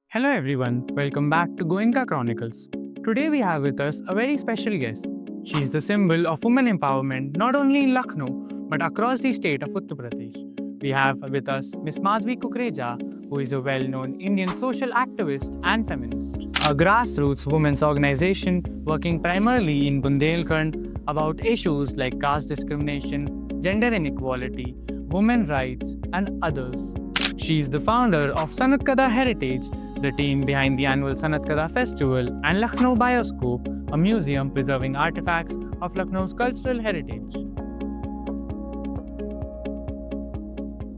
Hello everyone, welcome back to Goenka Chronicles. Today we have with us a very special guest. She is the symbol of women empowerment not only in Lucknow but across the state of Uttar Pradesh. We have with us Ms. Madhvi Kukreja, who is a well-known Indian social activist and feminist. A grassroots women's organization working primarily in Bundelkhand about issues like caste discrimination, gender inequality, women's rights, and others. She is the founder of Sanat Kada Heritage, the team behind the annual Sanat Kada Festival, and Lucknow Bioscope, a museum preserving artifacts of Lucknow's cultural heritage.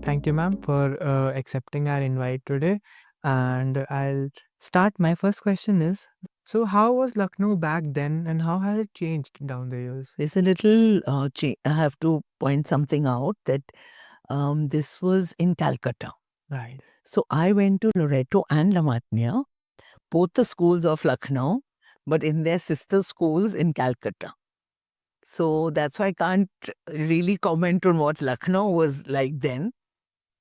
Thank you, ma'am, for accepting our invite today. And I'll start. My first question is, so how was Lucknow back then and how has it changed down the years? There's a little change. I have to point something out that this was in Calcutta. Right. So I went to Loreto and Lamatnia, both the schools of Lucknow, but in their sister schools in Calcutta. So that's why I can't really comment on what Lucknow was like then.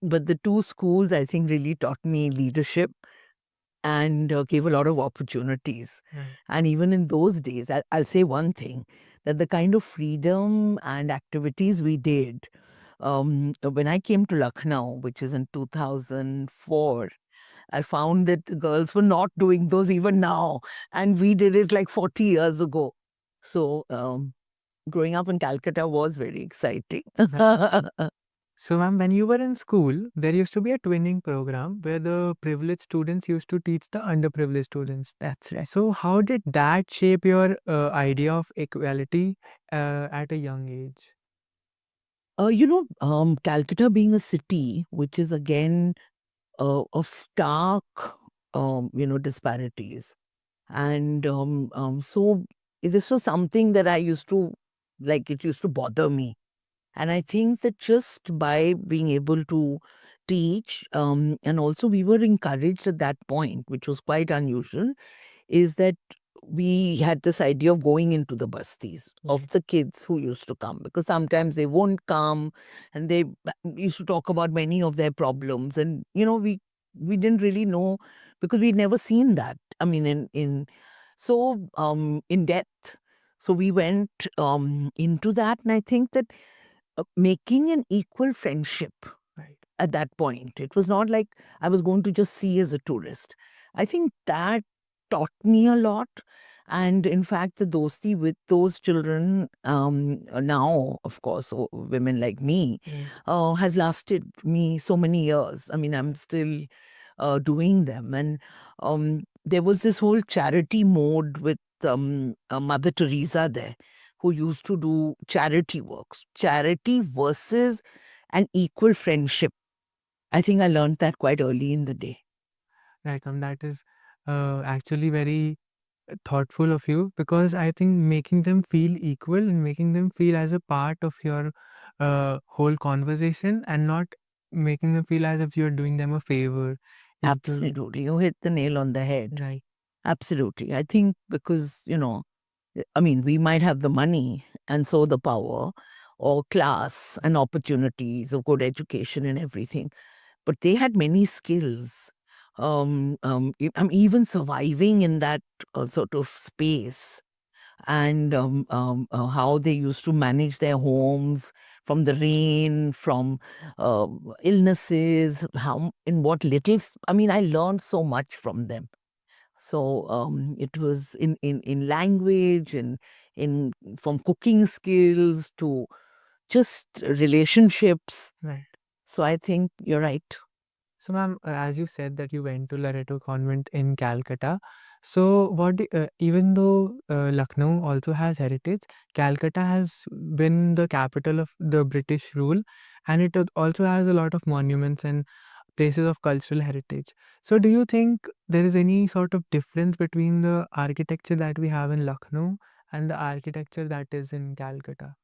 But the two schools, I think, really taught me leadership and gave a lot of opportunities. Right. And even in those days, I'll say one thing, that the kind of freedom and activities we did, when I came to Lucknow, which is in 2004, I found that the girls were not doing those even now. And we did it like 40 years ago. So growing up in Calcutta was very exciting. So, ma'am, when you were in school, there used to be a twinning program where the privileged students used to teach the underprivileged students. That's right. So, how did that shape your idea of equality at a young age? Calcutta being a city, which is again of stark, disparities. And so this was something that I used to, like, it used to bother me. And I think that just by being able to teach, and also we were encouraged at that point, which was quite unusual, is that we had this idea of going into the bastis of the kids who used to come, because sometimes they won't come, and they used to talk about many of their problems. And, we didn't really know, because we'd never seen that. I mean, in depth. So we went into that, and I think that making an equal friendship at that point. It was not like I was going to just see as a tourist. I think that taught me a lot. And in fact, the dosti with those children now, of course, women like me, has lasted me so many years. I mean, I'm still doing them. And there was this whole charity mode with Mother Teresa there, who used to do charity works, charity versus an equal friendship. I think I learned that quite early in the day. Right, that is actually very thoughtful of you because I think making them feel equal and making them feel as a part of your whole conversation and not making them feel as if you're doing them a favor. Absolutely. You hit the nail on the head. Right. Absolutely. I think because, I mean, we might have the money and so the power or class and opportunities of good education and everything, but they had many skills. I'm even surviving in that sort of space, and how they used to manage their homes from the rain, from uh, illnesses, how in what I mean, I learned so much from them. So it was in language and in from cooking skills to just relationships. Right. So I think you're right. So, ma'am, as you said that you went to Loreto Convent in Calcutta. So, even though Lucknow also has heritage, Calcutta has been the capital of the British rule, and it also has a lot of monuments and places of cultural heritage. So, do you think there is any sort of difference between the architecture that we have in Lucknow and the architecture that is in Calcutta?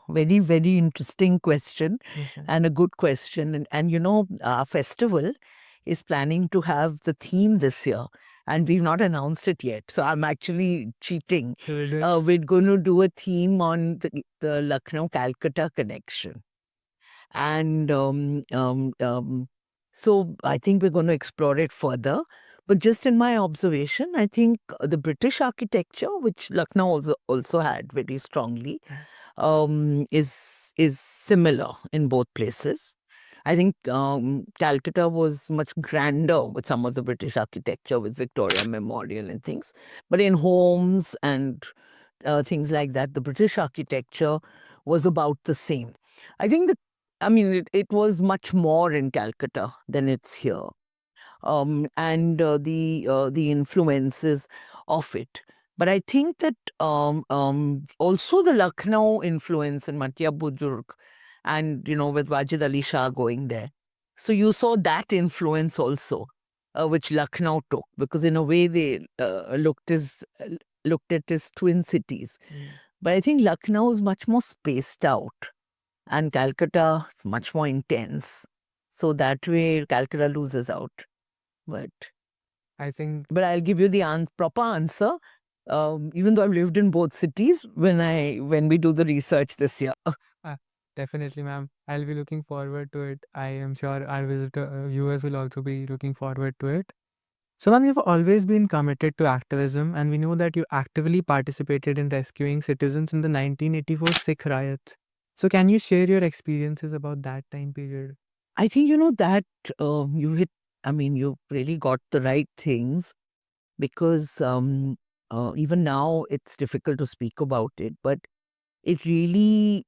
Very, very interesting question, Yes, sir. and a good question. And our festival is planning to have the theme this year, and we've not announced it yet. So I'm actually cheating. So we'll do it. We're going to do a theme on the Lucknow Calcutta connection. And So I think we're going to explore it further. But just in my observation, I think the British architecture, which Lucknow also had very strongly, is similar in both places. I think Calcutta was much grander with some of the British architecture, with Victoria Memorial and things. But in homes and things like that, the British architecture was about the same. I think it was much more in Calcutta than it's here, and the influences of it. But I think that also the Lucknow influence in Matya Bujurg, and with Wajid Ali Shah going there, so you saw that influence also, which Lucknow took, because in a way they looked at as twin cities. But I think Lucknow is much more spaced out, and Calcutta is much more intense. So that way, Calcutta loses out. But I think but I'll give you the proper answer. Even though I've lived in both cities, when we do the research this year. definitely, ma'am. I'll be looking forward to it. I am sure our viewers will also be looking forward to it. So, ma'am, you've always been committed to activism, and we know that you actively participated in rescuing citizens in the 1984 Sikh riots. So, can you share your experiences about that time period? I think that you hit. I mean, you really got the right things, because even now it's difficult to speak about it, but it really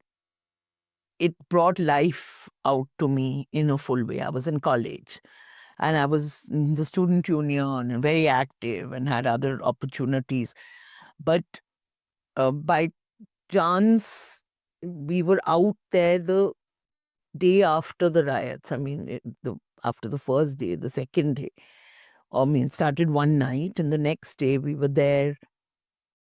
it brought life out to me in a full way. I was in college, and I was in the student union and very active and had other opportunities. But by chance, we were out there the day after the riots. I mean, after the first day, the second day. I mean, it started one night, and the next day we were there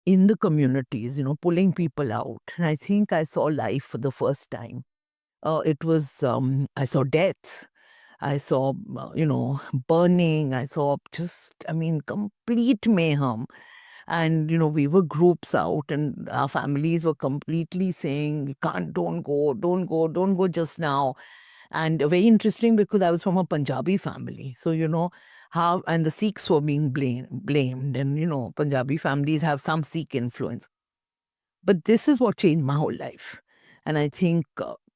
in the communities, pulling people out. And I think I saw life for the first time. I saw death. I saw, burning. I saw complete mayhem. And, we were groups out, and our families were completely saying, "You can't, don't go, don't go, don't go just now." And very interesting, because I was from a Punjabi family. So, and the Sikhs were being blamed. And, Punjabi families have some Sikh influence. But this is what changed my whole life. And I think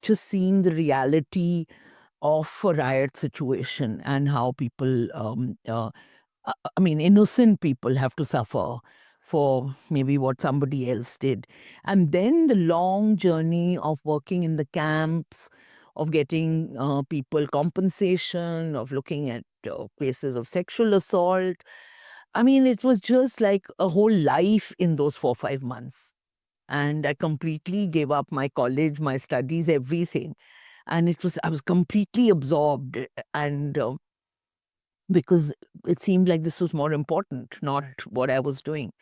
just seeing the reality of a riot situation, and how people, innocent people have to suffer for maybe what somebody else did. And then the long journey of working in the camps, of getting people compensation, of looking at cases of sexual assault. I mean, it was just like a whole life in those 4 5 months. And I completely gave up my college, my studies, everything. And I was completely absorbed. And because it seemed like this was more important, not what I was doing.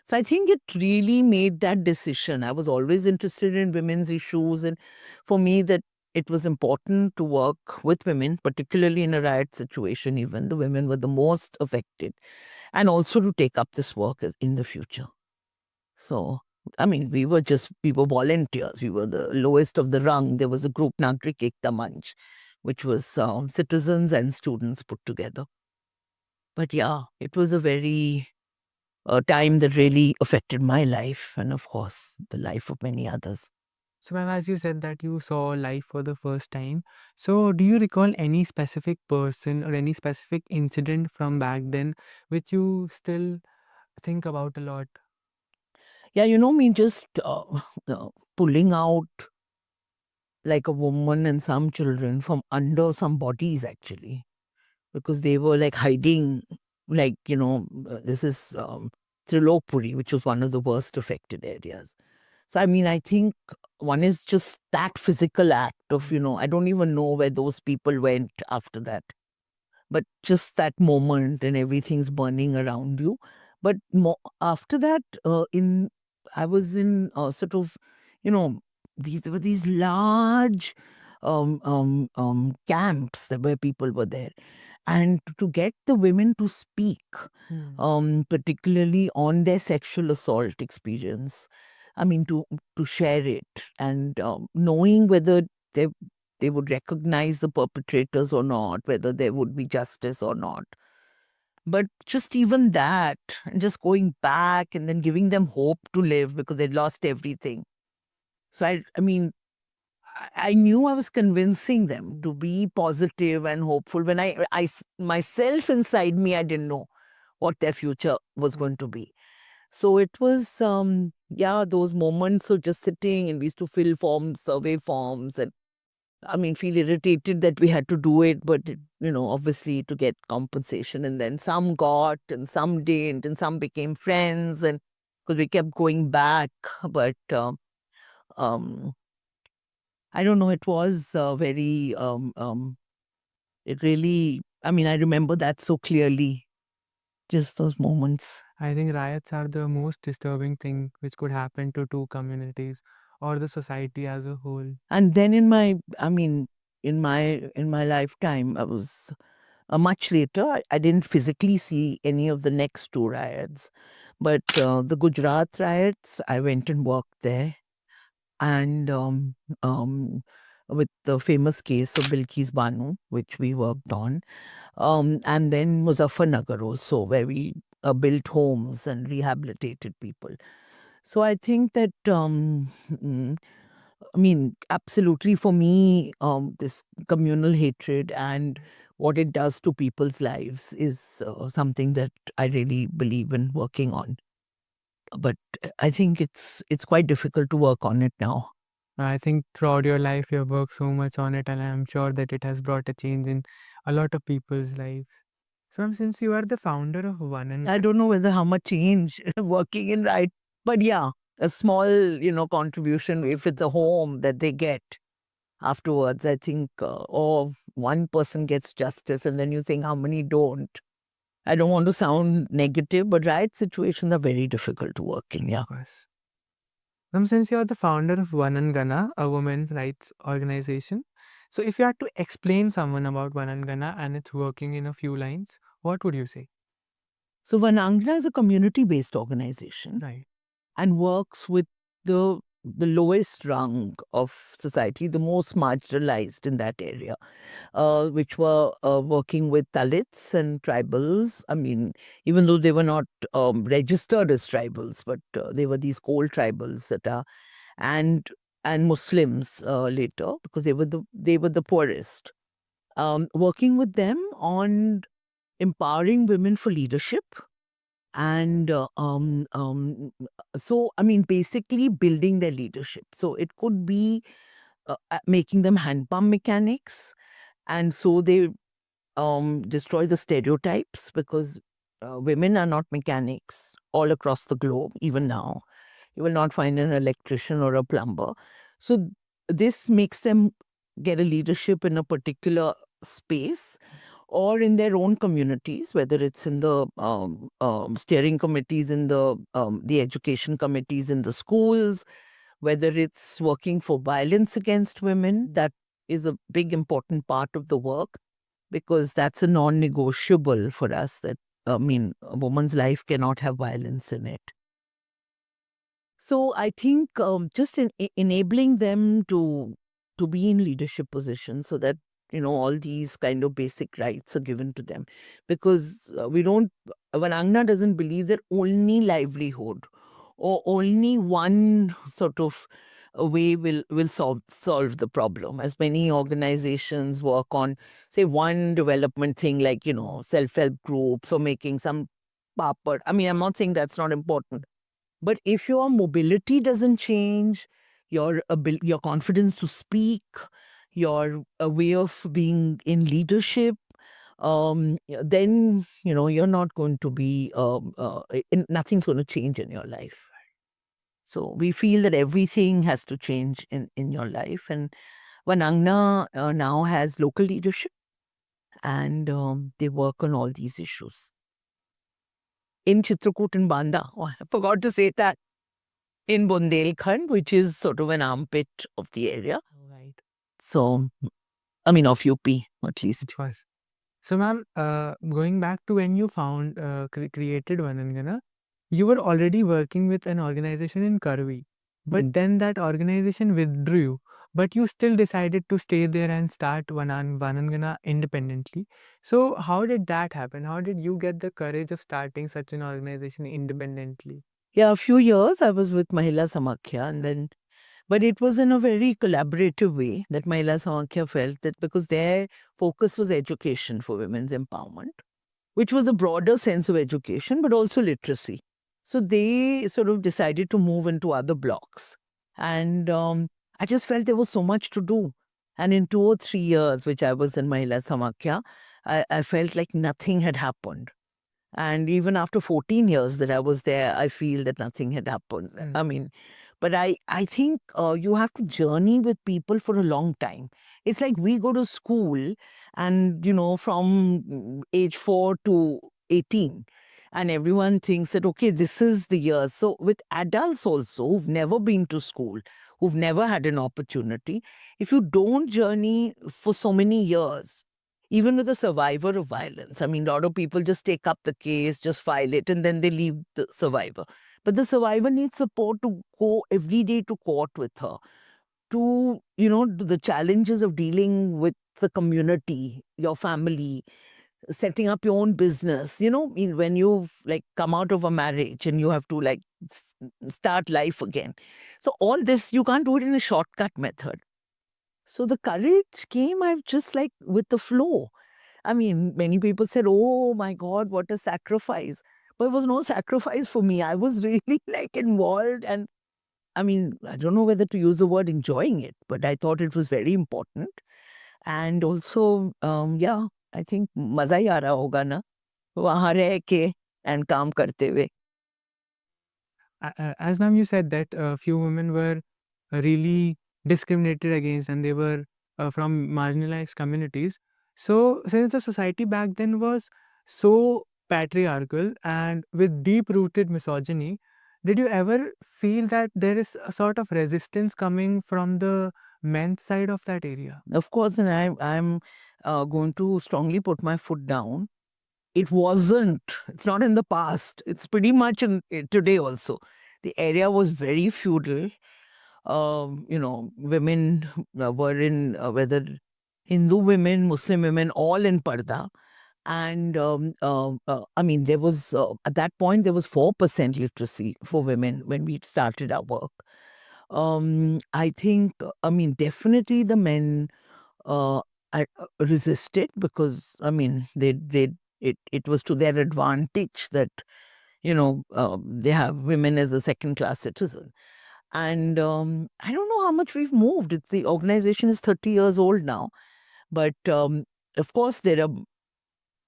So I think it really made that decision. I was always interested in women's issues. And for me, that it was important to work with women, particularly in a riot situation. Even the women were the most affected. And also to take up this work in the future. So, I mean, we were volunteers. We were the lowest of the rung. There was a group, Nagrik Ekta Manch, which was citizens and students put together. But yeah, it was a very time that really affected my life, and of course, the life of many others. So, ma'am, as you said that you saw life for the first time, so do you recall any specific person or any specific incident from back then which you still think about a lot? Yeah, just pulling out like a woman and some children from under some bodies, actually, because they were like hiding, like, this is Trilokpuri, which was one of the worst affected areas. So, I mean, I think one is just that physical act of, I don't even know where those people went after that, but just that moment, and everything's burning around you. But after that, I was in sort of, there were these large camps where people were there. And to get the women to speak, particularly on their sexual assault experience, I mean, to share it, and knowing whether they they would recognize the perpetrators or not, whether there would be justice or not. But just even that, and just going back and then giving them hope to live because they'd lost everything. So I mean, I knew I was convincing them to be positive and hopeful when myself inside me, I didn't know what their future was going to be. So it was, yeah, those moments of just sitting, and we used to fill forms, survey forms, and I mean, feel irritated that we had to do it, but obviously to get compensation. And then some got, and some didn't, and some became friends, and because we kept going back. But um, I don't know. It was very. It really. I mean, I remember that so clearly. Just those moments. I think riots are the most disturbing thing which could happen to two communities or the society as a whole. And then in my lifetime, I was much later. I didn't physically see any of the next two riots, but the Gujarat riots, I went and worked there, and with the famous case of Bilkis Banu, which we worked on, and then Muzaffarnagar also, where we built homes and rehabilitated people. So I think that I mean, absolutely for me, this communal hatred and what it does to people's lives is something that I really believe in working on. But I think it's quite difficult to work on it now. I think throughout your life you have worked so much on it, and I'm sure that it has brought a change in a lot of people's lives. So, since you are the founder of One and I don't know whether how much change working in right, but yeah, a small contribution if it's a home that they get afterwards. I think, or one person gets justice, and then you think how many don't. I don't want to sound negative, but right situations are very difficult to work in. Yeah. Course. Since you are the founder of One and Gana, a women's rights organization, so if you had to explain someone about One and Gana and its working in a few lines, what would you say? So Vanangna is a community-based organization Right. and works with the lowest rung of society, the most marginalized in that area, which were working with Dalits and tribals. I mean, even though they were not registered as tribals, but they were these coal tribals that are and Muslims later because they were the poorest. Working with them on empowering women for leadership and so I mean basically building their leadership. So it could be making them hand pump mechanics, and so they destroy the stereotypes because women are not mechanics all across the globe. Even now you will not find an electrician or a plumber. So this makes them get a leadership in a particular space or in their own communities, whether it's in the steering committees, in the education committees in the schools, whether it's working for violence against women. That is a big important part of the work because that's a non-negotiable for us. That I mean, a woman's life cannot have violence in it. So I think just enabling them to be in leadership positions so that all these kind of basic rights are given to them, because we don't. Vanangna doesn't believe that only livelihood or only one sort of a way will solve the problem. As many organizations work on, say, one development thing like self-help groups or making some papad. I mean, I'm not saying that's not important, but if your mobility doesn't change, your confidence to speak, your way of being in leadership, then you're not going to be nothing's going to change in your life. So we feel that everything has to change in your life, and Vanangna now has local leadership, and they work on all these issues. In Chitrakoot and Banda, oh, I forgot to say that, in Bundelkhand, which is sort of an armpit of the area. Right. So, I mean, of UP at least. Of course. So, ma'am, going back to when you found created One and Gana, you were already working with an organization in Karvi, but then that organization withdrew. but you still decided to stay there and start Vanangana independently. So how did that happen? How did you get the courage of starting such an organization independently? Yeah, a few years I was with Mahila Samakhya, and then, but it was in a very collaborative way that Mahila Samakhya felt that because their focus was education for women's empowerment, which was a broader sense of education, but also literacy. So they sort of decided to move into other blocks. And I just felt there was so much to do. And in 2 or 3 years, which I was in Mahila Samakhya, I felt like nothing had happened. And even after 14 years that I was there, I feel that nothing had happened. I mean, but I think you have to journey with people for a long time. It's like we go to school and, from age 4 to 18, and everyone thinks that, okay, this is the year. So with adults also who've never been to school, who've never had an opportunity, if you don't journey for so many years, even with a survivor of violence, I mean, a lot of people just take up the case, just file it, and then they leave the survivor. But the survivor needs support to go every day to court with her, to, to the challenges of dealing with the community, your family, setting up your own business. When you've like come out of a marriage and you have to like start life again. So all this, you can't do it in a shortcut method. So the courage came, I've just like with the flow. I mean, many people said, oh my God, what a sacrifice. But it was no sacrifice for me. I was really like involved. And I mean, I don't know whether to use the word enjoying it, but I thought it was very important. And also, yeah, I think मजा ही आ रहा होगा ना वहाँ रह के and काम करते हुए. As ma'am, you said that a few women were really discriminated against and they were from marginalized communities. So, since the society back then was so patriarchal and with deep rooted misogyny, did you ever feel that there is a sort of resistance coming from the men's side of that area? Of course, and I'm going to strongly put my foot down. It wasn't. It's not in the past. It's pretty much in today also. The area was very feudal. Women were in whether Hindu women, Muslim women, all in parda. And I mean, there was at that point there was 4% literacy for women when we started our work. I think, I mean, definitely the men uh, resisted because I mean it was to their advantage that they have women as a second class citizen. And I don't know how much we've moved. The organization is 30 years old now, but of course there are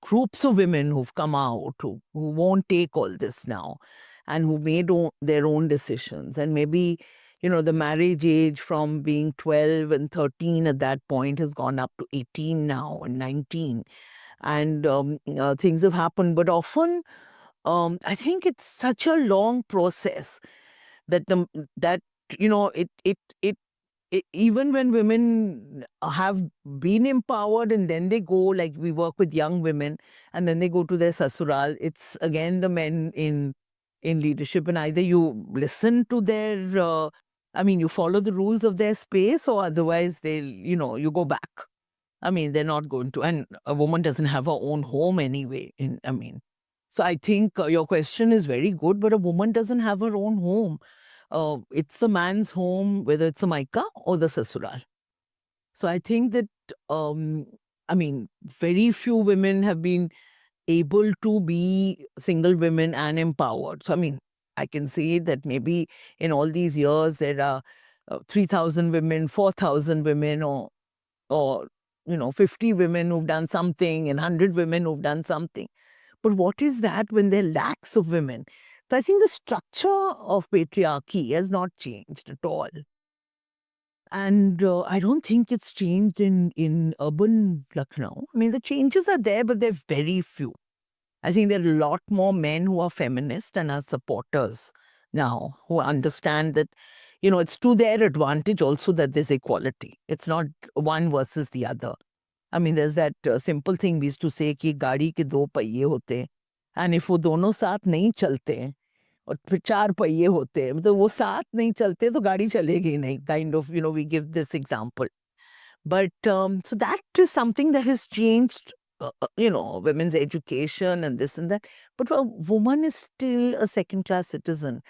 groups of women who've come out who won't take all this now and who made their own decisions. And maybe, the marriage age from being 12 and 13 at that point has gone up to 18 now and 19. And things have happened. But often, I think it's such a long process that that even when women have been empowered and then they go, like we work with young women and then they go to their sasural, it's again the men in leadership, and either you listen to their I mean, you follow the rules of their space, or otherwise they'll, you go back. I mean, they're not going to, and a woman doesn't have her own home anyway. I mean, so I think your question is very good, but a woman doesn't have her own home. It's the man's home, whether it's a maika or the sasural. So I think that, I mean, very few women have been able to be single women and empowered. So, I mean, I can say that maybe in all these years there are 3,000 women, 4,000 women, or 50 women who've done something and 100 women who've done something. But what is that when there are lakhs of women? So I think the structure of patriarchy has not changed at all. And I don't think it's changed in urban Lucknow. I mean, the changes are there, but they're very few. I think there are a lot more men who are feminists and are supporters now, who understand that, it's to their advantage also that there's equality. It's not one versus the other. I mean, there's that simple thing we used to say कि गाड़ी के दो पहिए होते हैं, and if वो दोनों साथ नहीं चलते हैं, और फिर 4 पहिए होते हैं, मतलब वो साथ नहीं चलते तो गाड़ी चलेगी नहीं, kind of, we give this example. But so that is something that has changed, women's education and this and that. But a woman is still a second class citizen.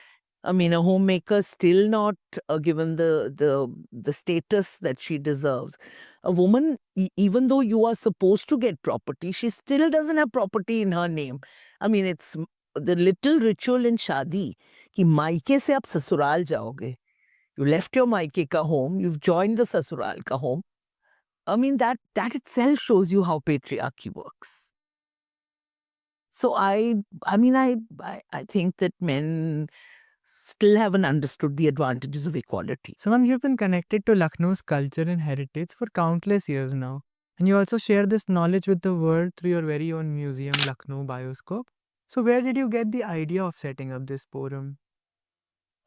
I mean, a homemaker still not given the status that she deserves. A woman, even though you are supposed to get property, she still doesn't have property in her name. I mean, it's the little ritual in shadi कि मायके से आप ससुराल जाओगे. You left your मायके का home, you've joined the ससुराल का home. I mean, that itself shows you how patriarchy works. So I mean, I think that men still haven't understood the advantages of equality. So, ma'am, you've been connected to Lucknow's culture and heritage for countless years now. And you also share this knowledge with the world through your very own museum, Lucknow Bioscope. So, where did you get the idea of setting up this forum?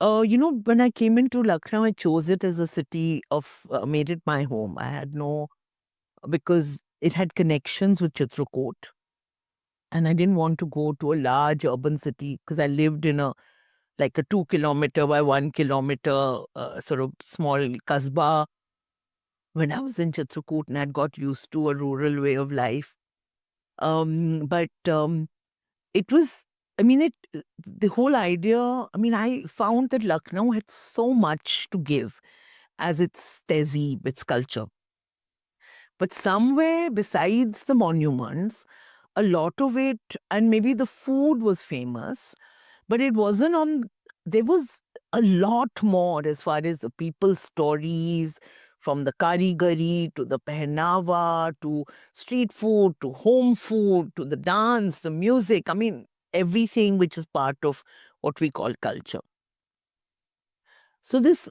When I came into Lucknow, I chose it as a city of, made it my home. I had no, because it had connections with Chitrakoot. And I didn't want to go to a large urban city because I lived in like a 2 kilometer by 1 kilometer sort of small kasbah when I was in Chitrakoot, and I'd got used to a rural way of life. But it was, I mean, the whole idea, I mean, I found that Lucknow had so much to give as its tehzeeb, its culture. But somewhere besides the monuments, a lot of it, and maybe the food was famous, but it wasn't on, there was a lot more as far as the people's stories, from the karigari to the pehnava to street food to home food to the dance, the music. I mean, everything which is part of what we call culture. So this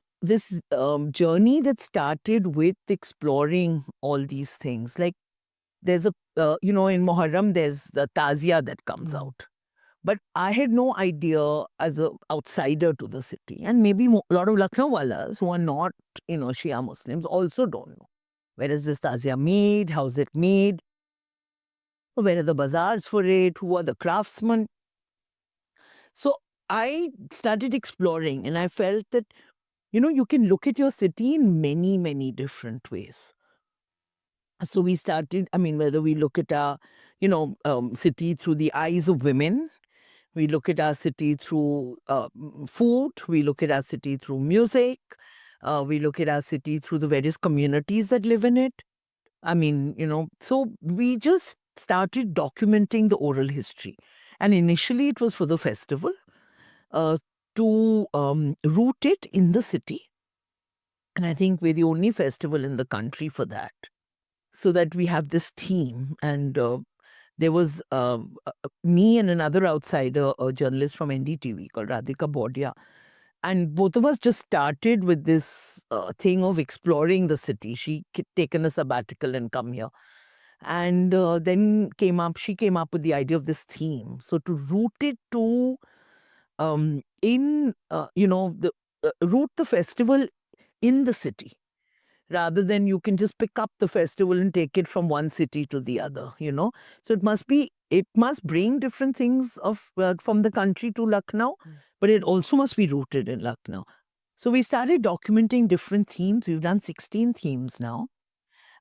journey that started with exploring all these things, like there's a in Muharram there's the tazia that comes out. But I had no idea as an outsider to the city. And maybe a lot of Lucknow walas who are not, Shia Muslims also don't know. Where is this tazia made? How's it made? Where are the bazaars for it? Who are the craftsmen? So I started exploring and I felt that, you can look at your city in many, many different ways. So we started, I mean, whether we look at our, city through the eyes of women, we look at our city through food. We look at our city through music. We look at our city through the various communities that live in it. I mean, so we just started documenting the oral history. And initially it was for the festival to root it in the city. And I think we're the only festival in the country for that. So that we have this theme. And there was me and another outsider, a journalist from NDTV called Radhika Bodia. And both of us just started with this thing of exploring the city. She taken a sabbatical and come here. And then she came up with the idea of this theme. So to root it to, root the festival in the city, rather than you can just pick up the festival and take it from one city to the other, So it must bring different things of from the country to Lucknow, but it also must be rooted in Lucknow. So we started documenting different themes. We've done 16 themes now.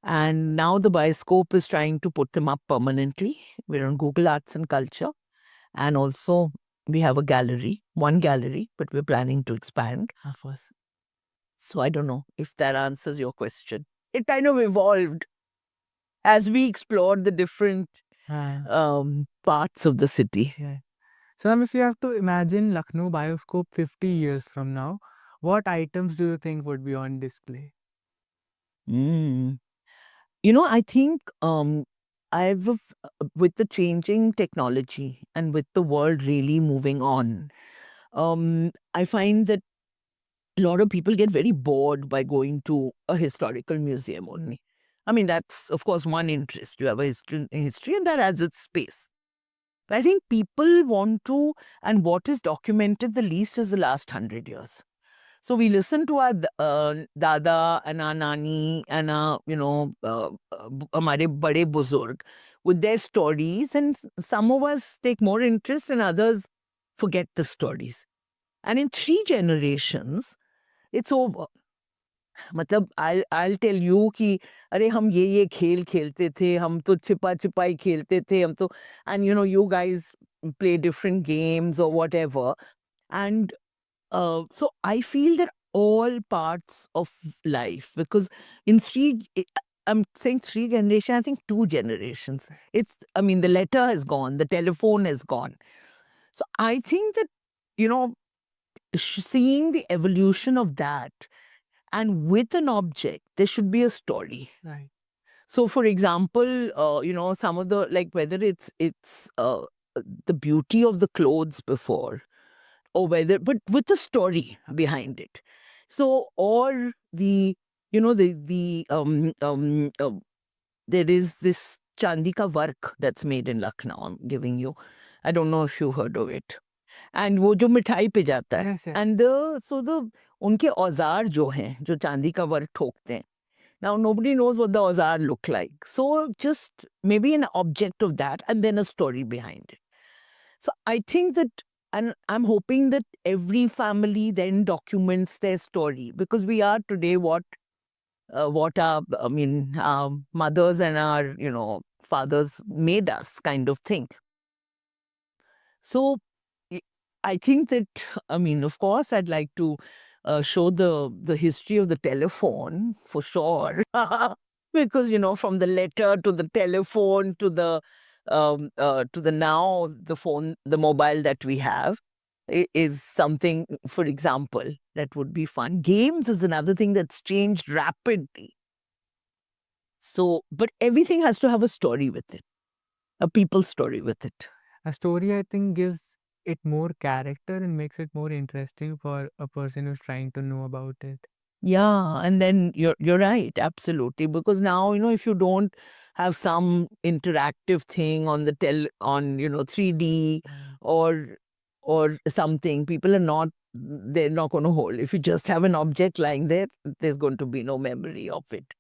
And now the Bioscope is trying to put them up permanently. We're on Google Arts and Culture. And also we have one gallery, but we're planning to expand. Of course. So I don't know if that answers your question. It kind of evolved as we explored the different parts of the city. Yeah. So, ma'am, if you have to imagine Lucknow Bioscope 50 years from now, what items do you think would be on display? I think with the changing technology and with the world really moving on, I find that a lot of people get very bored by going to a historical museum only. I mean, that's, of course, one interest. You have a history and that adds its space. But I think people want to, and what is documented the least is the last 100 years. So we listen to our dada and our nani and our, hamare bade buzurg with their stories, and some of us take more interest and others forget the stories. And in 3 generations, it's over. मतलब I'll tell you कि अरे हम ये खेल खेलते थे, हम तो छिपा छिपाई खेलते थे, हम तो, and you guys play different games or whatever. And so I feel that all parts of life, because in I'm saying 3 generations, I think 2 generations. I mean, the letter has gone, the telephone has gone. So I think that, you know, seeing the evolution of that, and with an object, there should be a story. Right. So, for example, some of the, like, whether it's the beauty of the clothes before, or whether, but with a story behind it. So, or the, there is this Chandika work that's made in Lucknow. I'm giving you. I don't know if you heard of it. And वो जो मिठाई पे जाता है. Yes, yes. And उनके औजार जो हैं, जो चांदी का वर्क ठोकते हैं. Now, nobody knows what the औजार look like. So, just maybe an object of that and then a story behind it. So, I think that, and I'm hoping that every family then documents their story, because we are today what our, our mothers and our, fathers made us, kind of thing. So, I think that, of course, I'd like to show the history of the telephone for sure. Because, from the letter to the telephone to the now, the phone, the mobile that we have is something, for example, that would be fun. Games is another thing that's changed rapidly. So, but everything has to have a story with it, a people story with it. A story, I think, gives it more character and makes it more interesting for a person who's trying to know about it. Yeah, and then you're right, absolutely. Because now, if you don't have some interactive thing on the 3D or something, people are not, they're not going to hold. If you just have an object lying there, there's going to be no memory of it.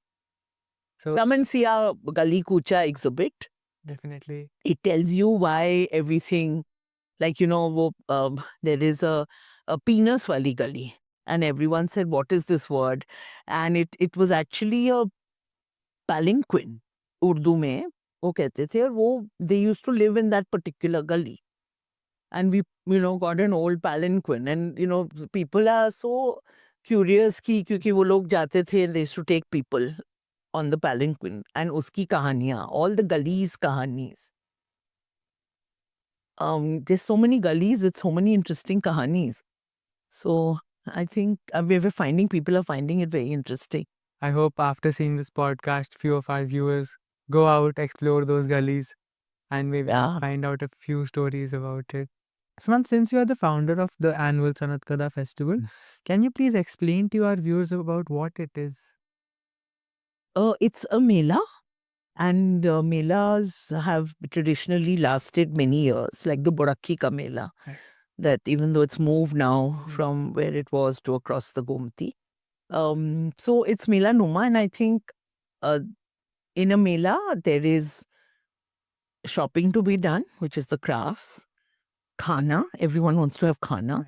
So Come and see our Gali Kucha exhibit. definitely. It tells you why everything, like, there is a penis wali gali. And everyone said, what is this word? And it was actually a palanquin. Urdu mein, wo kehte the, aur they used to live in that particular gully. And we, got an old palanquin. And, people are so curious ki, kyunki wo log jate the, they used to take people on the palanquin. And uski kahaniyan, all the gullies kahanis. There's so many gullies with so many interesting kahanis. So I think we're finding, people are finding it very interesting. I hope after seeing this podcast, few of our viewers go out, explore those gullies, and maybe Yeah. find out a few stories about it. So, ma'am, since you are the founder of the annual Sanat Kada Festival, can you please explain to our viewers about what it is? It's a mela, and melas have traditionally lasted many years, like the Boraki ka mela, Right. that even though it's moved now from where it was to across the Gomti. So it's mela numa, and I think in a mela there is shopping to be done, which is the crafts. Khana, everyone wants to have khana. Right.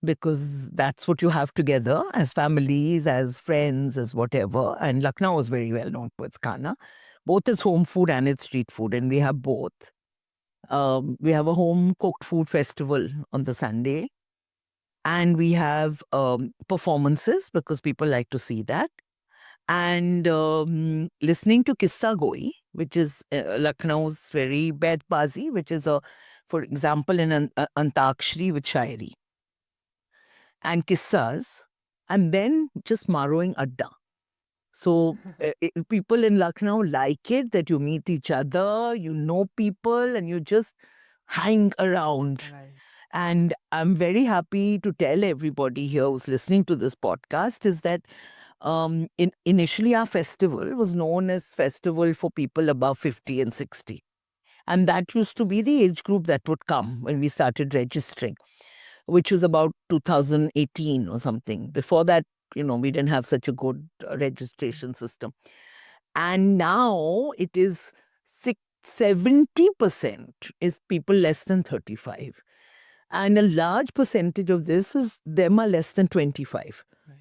Because that's what you have together as families, as friends, as whatever. And Lucknow is very well known for its khana. Both its home food and its street food, and we have both. We have a home cooked food festival on the Sunday, and we have performances because people like to see that. And listening to Kissa Goi, which is Lucknow's very bedbazi, which is for example, an Antakshri with Shairi and kissas, and then just marrowing adda. So people in Lucknow like it, that you meet each other, you know people, and you just hang around. Right. And I'm very happy to tell everybody here who's listening to this podcast is that initially our festival was known as Festival for people above 50 and 60. And that used to be the age group that would come when we started registering, which was about 2018 or something. Before that, we didn't have such a good registration system. And now it is 70% is people less than 35. And a large percentage of this is them are less than 25. Right.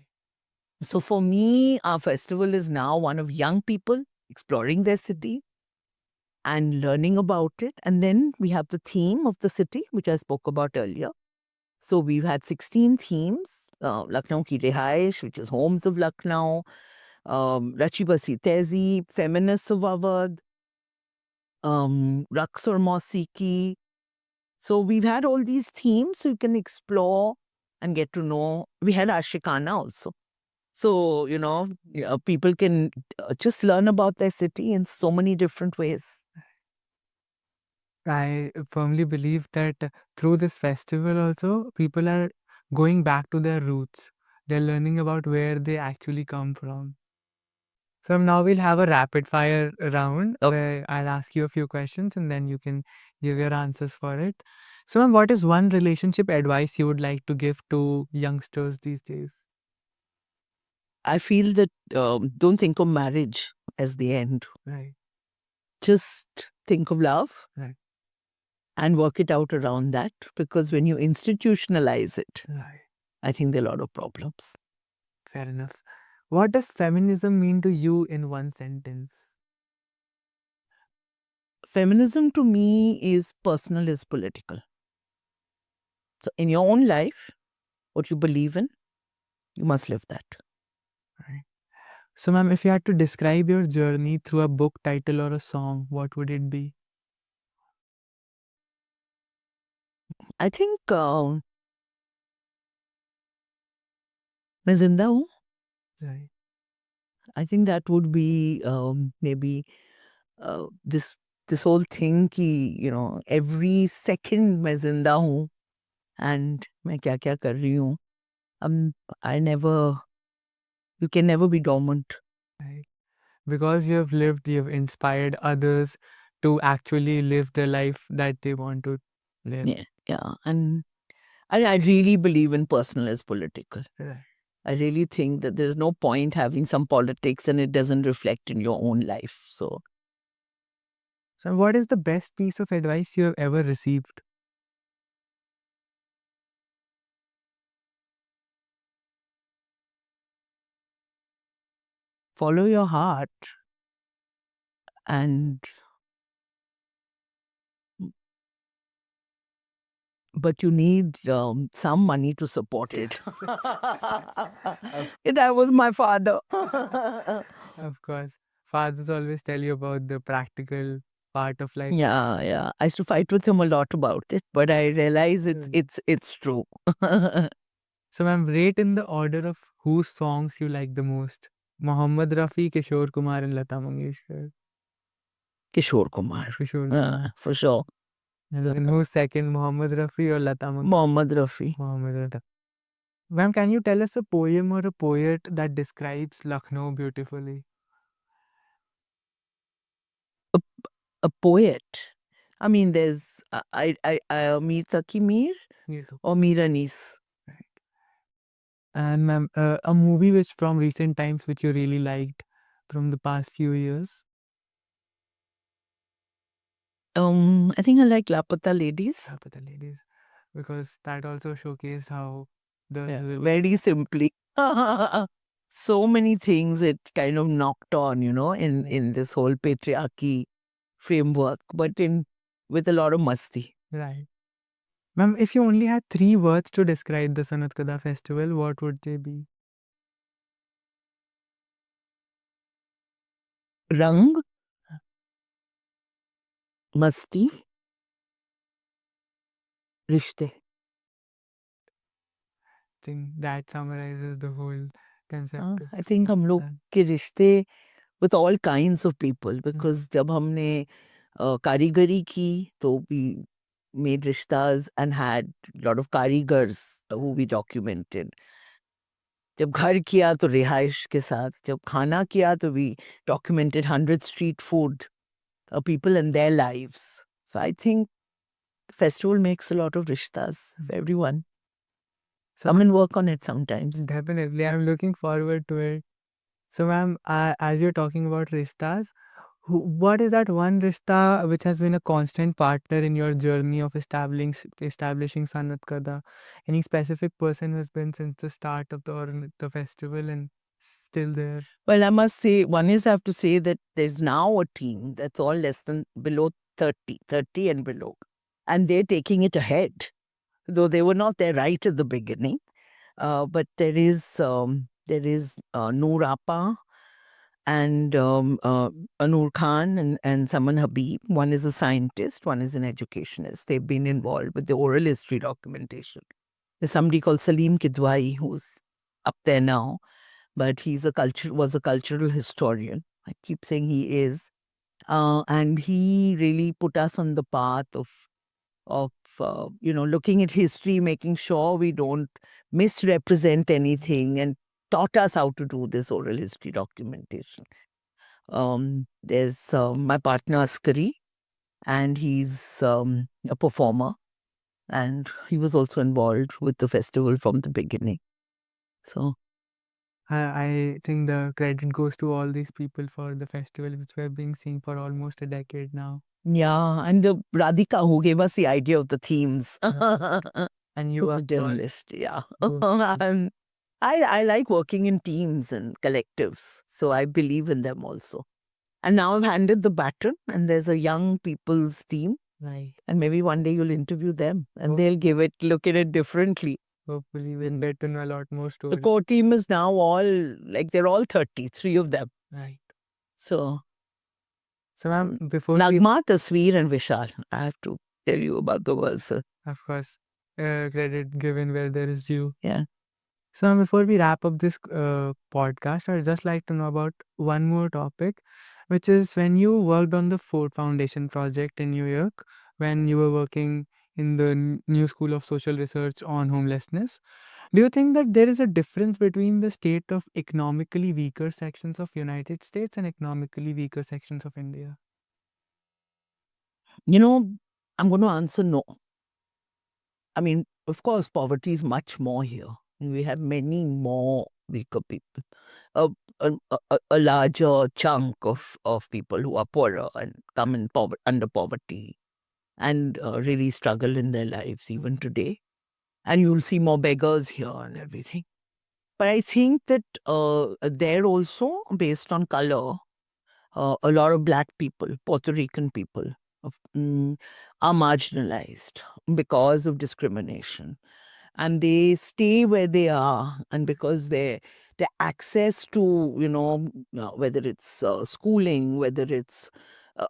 So for me, our festival is now one of young people exploring their city and learning about it. And then we have the theme of the city, which I spoke about earlier. So we've had 16 themes. Lucknow Ki Rihaish, which is Homes of Lucknow, Rachi Basi Tehzeeb, Feminists of Awadh, Raqs aur Mausiki. So we've had all these themes so you can explore and get to know. We had Ashikana also. So, people can just learn about their city in so many different ways. I firmly believe that through this festival also people are going back to their roots. They're learning about where they actually come from. So now we'll have a rapid fire round where I'll ask you a few questions and then you can give your answers for it. So ma'am, what is one relationship advice you would like to give to youngsters these days? I feel that don't think of marriage as the end. Right. Just think of love Right. and work it out around that, because when you institutionalize it, Right. I think there are a lot of problems. Fair enough. What does feminism mean to you in one sentence? Feminism to me is personal, is political. So in your own life, what you believe in, you must live that. Right. So ma'am, if you had to describe your journey through a book title or a song, what would it be? I think मैं जिंदा हूँ. Right. I think that would be maybe this whole thing कि every second मैं जिंदा हूँ and मैं क्या क्या कर रही हूँ. You can never be dormant. Right. Because you have lived, you have inspired others to actually live the life that they want to live. Yeah. And I really believe in personal as political. Right. I really think that there's no point having some politics and it doesn't reflect in your own life. So what is the best piece of advice you have ever received? follow your heart, and but you need some money to support it. That was my father. Of course. Fathers always tell you about the practical part of life. Yeah. I used to fight with him a lot about it, but I realize it's true. So ma'am, rate in the order of whose songs you like the most. Mohammed Rafi, Kishore Kumar and Lata Mangeshkar. Kishore Kumar. Kishore Kumar. For sure. And then who's second, Mohammed Rafi or Lata Mangeshkar? Mohammed Rafi. Mohammed Rafi. Ma'am, can you tell us a poem or a poet that describes Lucknow beautifully? A poet. I mean, there's Mir Taki Mir Yes. or Mir Anis. And ma'am, a movie which from recent times which you really liked from the past few years? I think I like Lapata Ladies. Lapata Ladies. Because that also showcased how the Very simply. So many things it kind of knocked on, in this whole patriarchy framework, but with a lot of masti. Right. Ma'am, if you only had 3 words to describe the Sanat Kada festival, what would they be? Rang, masti, rishte. I think that summarizes the whole concept. I think हम लोग के रिश्ते with all kinds of people, because जब हमने कारीगरी की तो we made rishtas and had a lot of karigars who we documented. जब घर किया तो रिहाइश के साथ, जब खाना किया तो we documented 100 street food people and their lives. So I think the festival makes a lot of rishtas for everyone. Come and work on it sometimes. Definitely, I'm looking forward to it. So ma'am, as you're talking about rishtas, What is that one rishta which has been a constant partner in your journey of establishing Sanat Kada? Any specific person who has been since the start of the festival and still there? Well, I must say, one is I have to say that there's now a team that's all less than below 30 and below. And they're taking it ahead, though they were not there right at the beginning. But there is Noor Appa and Anur Khan and Saman Habib. One is a scientist, one is an educationist. They've been involved with the oral history documentation. There's somebody called Salim Kidwai who's up there now, but was a cultural historian. I keep saying he is. And he really put us on the path of looking at history, making sure we don't misrepresent anything, and taught us how to do this oral history documentation. There's my partner Askari, and he's a performer, and he was also involved with the festival from the beginning. So I think the credit goes to all these people for the festival, which we have been seeing for almost a decade now. yeah, and Radhika who gave us the idea of the themes. And You you a are journalist, yeah. good. I like working in teams and collectives, so I believe in them also. And now I've handed the baton, and there's a young people's team, Right. and maybe one day you'll interview them, and Oh. they'll look at it differently. Hopefully, we'll get to know a lot more The stories. core team is now they're all 30, three of them. Right. So So, ma'am, before we, Nagma, Tasveer, and Vishal. I have to tell you about the girls, sir. of course, credit given where there is due. Yeah. So, ma'am, before we wrap up this podcast, I'd just like to know about one more topic, which is when you worked on the Ford Foundation project in New York, when you were working in the New School of Social Research on homelessness. Do you think that there is a difference between the state of economically weaker sections of United States and economically weaker sections of India? I'm going to answer no. I mean, of course, poverty is much more here. We have many more weaker people. A larger chunk of people who are poorer and come in under poverty and really struggle in their lives even today. And you'll see more beggars here and everything. But I think that there also, based on color, a lot of black people, Puerto Rican people, are marginalized because of discrimination. And they stay where they are, and because their access to, whether it's schooling, whether it's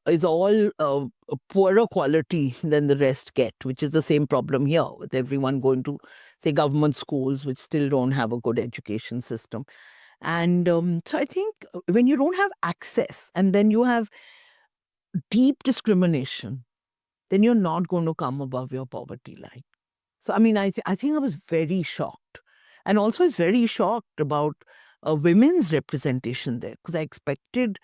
is all poorer quality than the rest get, which is the same problem here with everyone going to, say, government schools, which still don't have a good education system. And so I think when you don't have access and then you have deep discrimination, then you're not going to come above your poverty line. So, I mean, I think I was very shocked. And also, I was very shocked about women's representation there, because I expected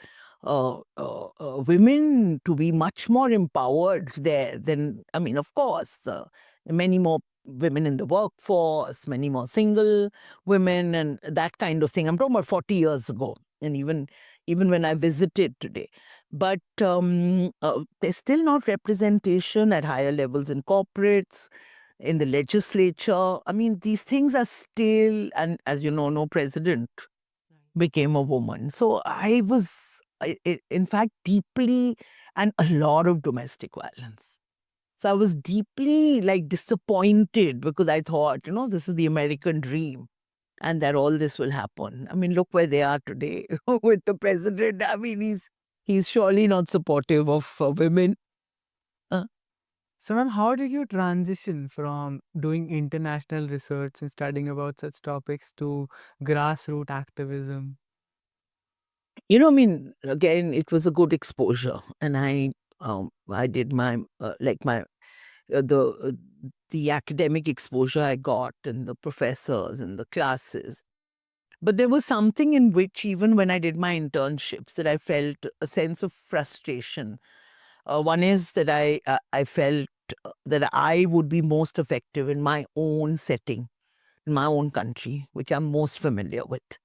women to be much more empowered there than, I mean, of course, many more women in the workforce, many more single women, and that kind of thing. I'm talking about 40 years ago, and even when I visited today. But there's still not representation at higher levels in corporates, in the legislature. I mean, these things are still, and as you know, no president became a woman. So I was, in fact, deeply, and a lot of domestic violence. So I was deeply disappointed, because I thought, this is the American dream and that all this will happen. I mean, look where they are today with the president. I mean, he's surely not supportive of women. So, ma'am, how did you transition from doing international research and studying about such topics to grassroots activism? I mean, again, it was a good exposure, and I did my the academic exposure I got, and the professors and the classes. But there was something in which, even when I did my internships, that I felt a sense of frustration. One is that I felt that I would be most effective in my own setting, in my own country, which I'm most familiar with.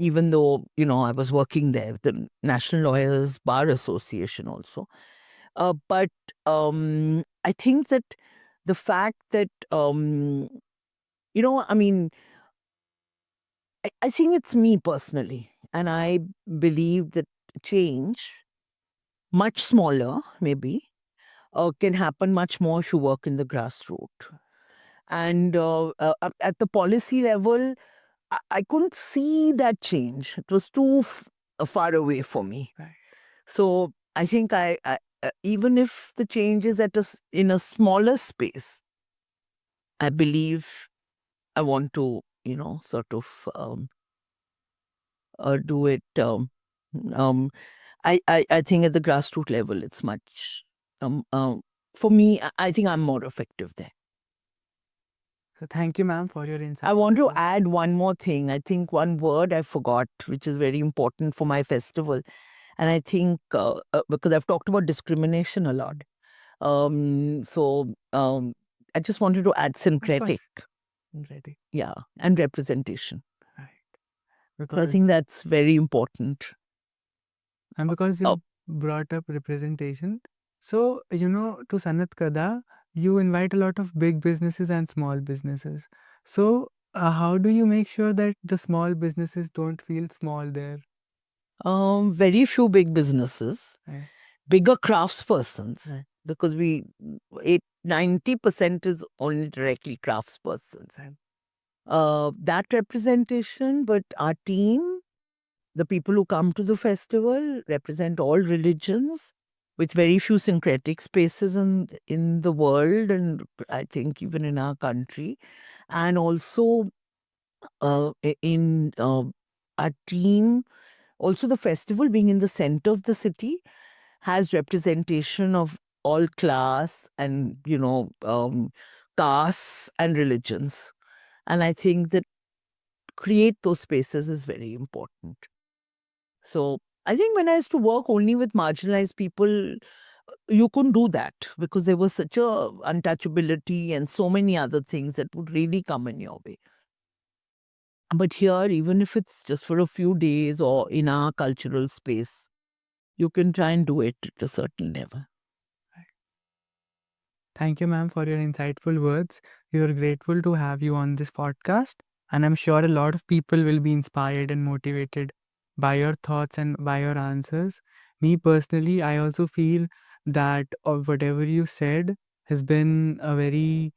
even though, I was working there with the National Lawyers Bar Association also. But I think that the fact that, I mean, I think it's me personally, and I believe that change, much smaller maybe, can happen much more if you work in the grassroots. And at the policy level, I couldn't see that change. It was too far away for me. Right. So I think even if the change is in a smaller space, I believe I want to, sort of do it. Um, I think at the grassroots level, it's much. For me, I think I'm more effective there. So thank you, ma'am, for your insight. I want to add one more thing. I think one word I forgot, which is very important for my festival. And I think because I've talked about discrimination a lot. So I just wanted to add syncretic. Ready. Yeah, and representation. Right. So I Because think that's very important. and because you Oh. brought up representation, so to Sanat Kada, you invite a lot of big businesses and small businesses. So how do you make sure that the small businesses don't feel small there? Very few big businesses, Right. bigger craftspersons, Right. because 90% is only directly craftspersons. That representation, but our team, the people who come to the festival, represent all religions with very few syncretic spaces in the world, and I think even in our country. And also in our team, also the festival being in the center of the city has representation of all class and, castes and religions. And I think that create those spaces is very important. So I think when I used to work only with marginalized people, you couldn't do that because there was such a untouchability and so many other things that would really come in your way. But here, even if it's just for a few days or in our cultural space, you can try and do it at a certain level. Thank you, ma'am, for your insightful words. We are grateful to have you on this podcast, and I'm sure a lot of people will be inspired and motivated by your thoughts and by your answers. Me personally, I also feel that whatever you said has been a very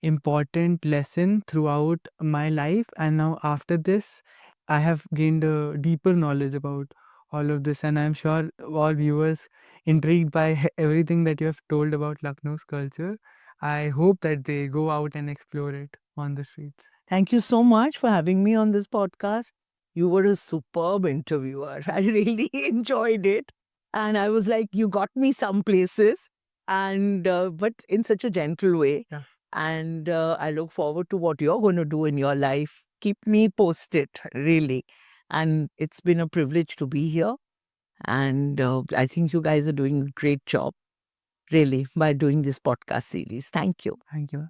important lesson throughout my life, and now after this, I have gained a deeper knowledge about all of this, and I'm sure all viewers intrigued by everything that you have told about Lucknow's culture. I hope that they go out and explore it on the streets. Thank you so much for having me on this podcast. You were a superb interviewer. I really enjoyed it. And I was like, you got me some places, and but in such a gentle way. Yeah. And I look forward to what you're going to do in your life. Keep me posted, really. And it's been a privilege to be here. And I think you guys are doing a great job, really, by doing this podcast series. Thank you. Thank you.